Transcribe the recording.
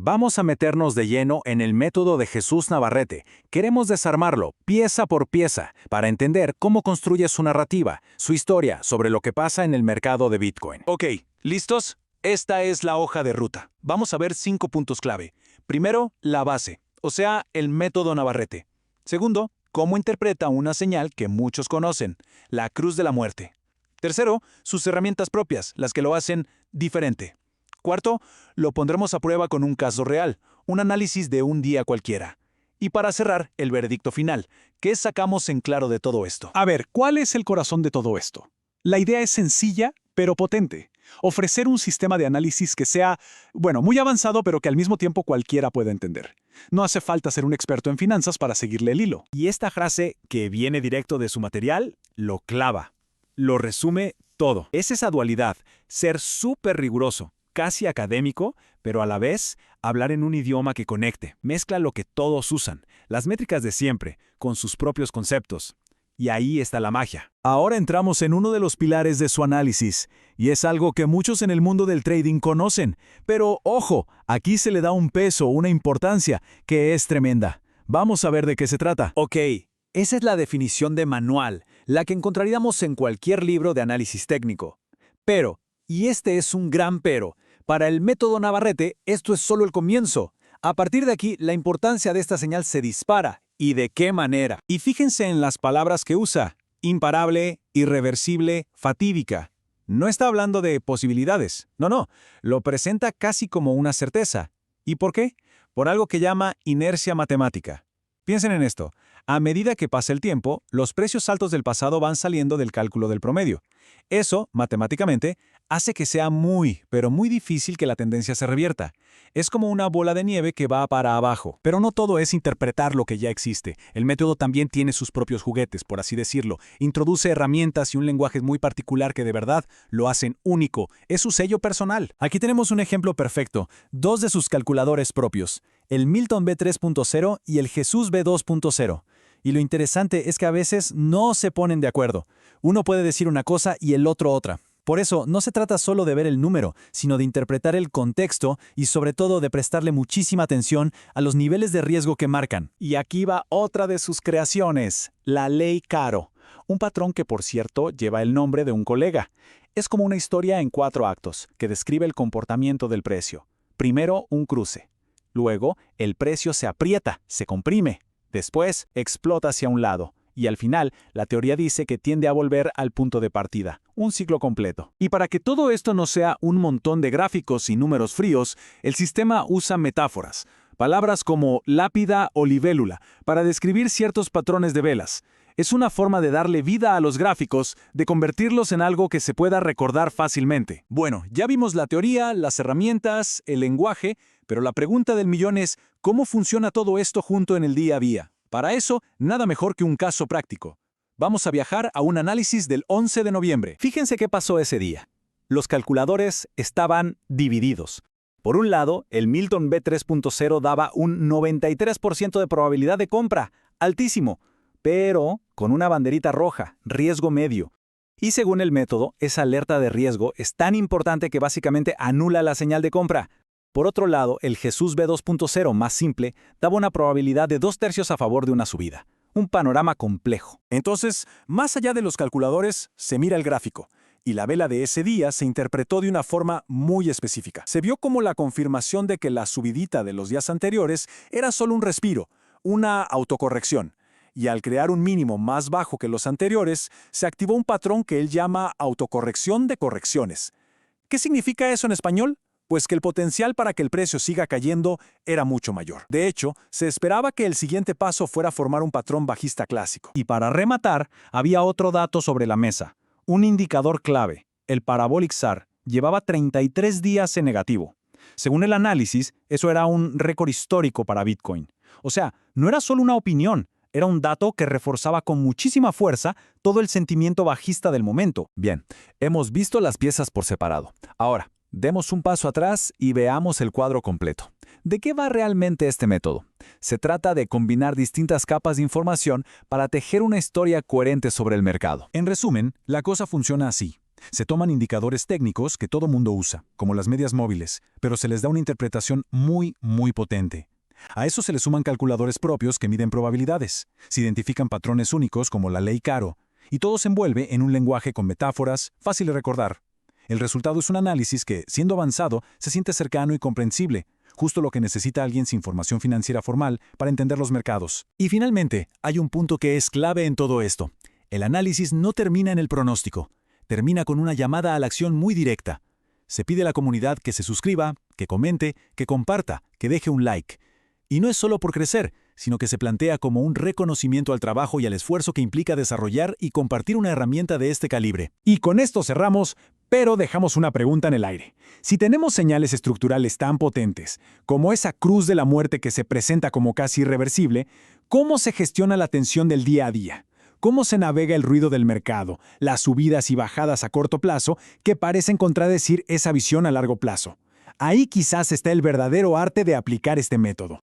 Vamos a meternos de lleno en el método de Jesús Navarrete. Queremos desarmarlo, pieza por pieza, para entender cómo construye su narrativa, su historia sobre lo que pasa en el mercado de Bitcoin. Ok, ¿listos? Esta es la hoja de ruta. Vamos a ver 5 puntos clave. Primero, la base, o sea, el método Navarrete. Segundo, cómo interpreta una señal que muchos conocen, la cruz de la muerte. Tercero, sus herramientas propias, las que lo hacen diferente. Cuarto, lo pondremos a prueba con un caso real, un análisis de un día cualquiera. Y para cerrar, el veredicto final. ¿Qué sacamos en claro de todo esto? A ver, ¿cuál es el corazón de todo esto? La idea es sencilla, pero potente. Ofrecer un sistema de análisis que sea, muy avanzado, pero que al mismo tiempo cualquiera pueda entender. No hace falta ser un experto en finanzas para seguirle el hilo. Y esta frase, que viene directo de su material, lo clava. Lo resume todo. Es esa dualidad, ser súper riguroso, casi académico, pero a la vez hablar en un idioma que conecte. Mezcla lo que todos usan, las métricas de siempre, con sus propios conceptos. Y ahí está la magia. Ahora entramos en uno de los pilares de su análisis, y es algo que muchos en el mundo del trading conocen. Pero ojo, aquí se le da un peso, una importancia, que es tremenda. Vamos a ver de qué se trata. Ok, esa es la definición de manual, la que encontraríamos en cualquier libro de análisis técnico. Pero, y este es un gran pero, para el método Navarrete esto es solo el comienzo. A partir de aquí, la importancia de esta señal se dispara. ¿Y de qué manera? Y fíjense en las palabras que usa: imparable, irreversible, fatídica. No está hablando de posibilidades. No, lo presenta casi como una certeza. ¿Y por qué? Por algo que llama inercia matemática. Piensen en esto. A medida que pasa el tiempo, los precios altos del pasado van saliendo del cálculo del promedio. Eso, matemáticamente, hace que sea muy, pero muy difícil que la tendencia se revierta. Es como una bola de nieve que va para abajo. Pero no todo es interpretar lo que ya existe. El método también tiene sus propios juguetes, por así decirlo. Introduce herramientas y un lenguaje muy particular que de verdad lo hacen único. Es su sello personal. Aquí tenemos un ejemplo perfecto. Dos de sus calculadores propios: el Milton B3.0 y el Jesús B2.0. Y lo interesante es que a veces no se ponen de acuerdo. Uno puede decir una cosa y el otro otra. Por eso, no se trata solo de ver el número, sino de interpretar el contexto y sobre todo de prestarle muchísima atención a los niveles de riesgo que marcan. Y aquí va otra de sus creaciones, la ley Caro. Un patrón que, por cierto, lleva el nombre de un colega. Es como una historia en 4 actos, que describe el comportamiento del precio. Primero, un cruce. Luego, el precio se aprieta, se comprime. Después, explota hacia un lado. Y al final, la teoría dice que tiende a volver al punto de partida, un ciclo completo. Y para que todo esto no sea un montón de gráficos y números fríos, el sistema usa metáforas, palabras como lápida o libélula, para describir ciertos patrones de velas. Es una forma de darle vida a los gráficos, de convertirlos en algo que se pueda recordar fácilmente. Bueno, ya vimos la teoría, las herramientas, el lenguaje, pero la pregunta del millón es: ¿cómo funciona todo esto junto en el día a día? Para eso, nada mejor que un caso práctico. Vamos a viajar a un análisis del 11 de noviembre. Fíjense qué pasó ese día. Los calculadores estaban divididos. Por un lado, el Milton B3.0 daba un 93% de probabilidad de compra, altísimo, pero con una banderita roja, riesgo medio. Y según el método, esa alerta de riesgo es tan importante que básicamente anula la señal de compra. Por otro lado, el Jesús B2.0 más simple daba una probabilidad de 2/3 a favor de una subida. Un panorama complejo. Entonces, más allá de los calculadores, se mira el gráfico. Y la vela de ese día se interpretó de una forma muy específica. Se vio como la confirmación de que la subidita de los días anteriores era solo un respiro, una autocorrección. Y al crear un mínimo más bajo que los anteriores, se activó un patrón que él llama autocorrección de correcciones. ¿Qué significa eso en español? Pues que el potencial para que el precio siga cayendo era mucho mayor. De hecho, se esperaba que el siguiente paso fuera formar un patrón bajista clásico. Y para rematar, había otro dato sobre la mesa. Un indicador clave, el Parabolic SAR, llevaba 33 días en negativo. Según el análisis, eso era un récord histórico para Bitcoin. O sea, no era solo una opinión, era un dato que reforzaba con muchísima fuerza todo el sentimiento bajista del momento. Bien, hemos visto las piezas por separado. Ahora, demos un paso atrás y veamos el cuadro completo. ¿De qué va realmente este método? Se trata de combinar distintas capas de información para tejer una historia coherente sobre el mercado. En resumen, la cosa funciona así. Se toman indicadores técnicos que todo mundo usa, como las medias móviles, pero se les da una interpretación muy potente. A eso se le suman calculadores propios que miden probabilidades. Se identifican patrones únicos como la ley Caro, y todo se envuelve en un lenguaje con metáforas, fácil de recordar. El resultado es un análisis que, siendo avanzado, se siente cercano y comprensible, justo lo que necesita alguien sin formación financiera formal para entender los mercados. Y finalmente, hay un punto que es clave en todo esto. El análisis no termina en el pronóstico. Termina con una llamada a la acción muy directa. Se pide a la comunidad que se suscriba, que comente, que comparta, que deje un like. Y no es solo por crecer, sino que se plantea como un reconocimiento al trabajo y al esfuerzo que implica desarrollar y compartir una herramienta de este calibre. Y con esto cerramos, pero dejamos una pregunta en el aire. Si tenemos señales estructurales tan potentes, como esa cruz de la muerte que se presenta como casi irreversible, ¿cómo se gestiona la tensión del día a día? ¿Cómo se navega el ruido del mercado, las subidas y bajadas a corto plazo que parecen contradecir esa visión a largo plazo? Ahí quizás está el verdadero arte de aplicar este método.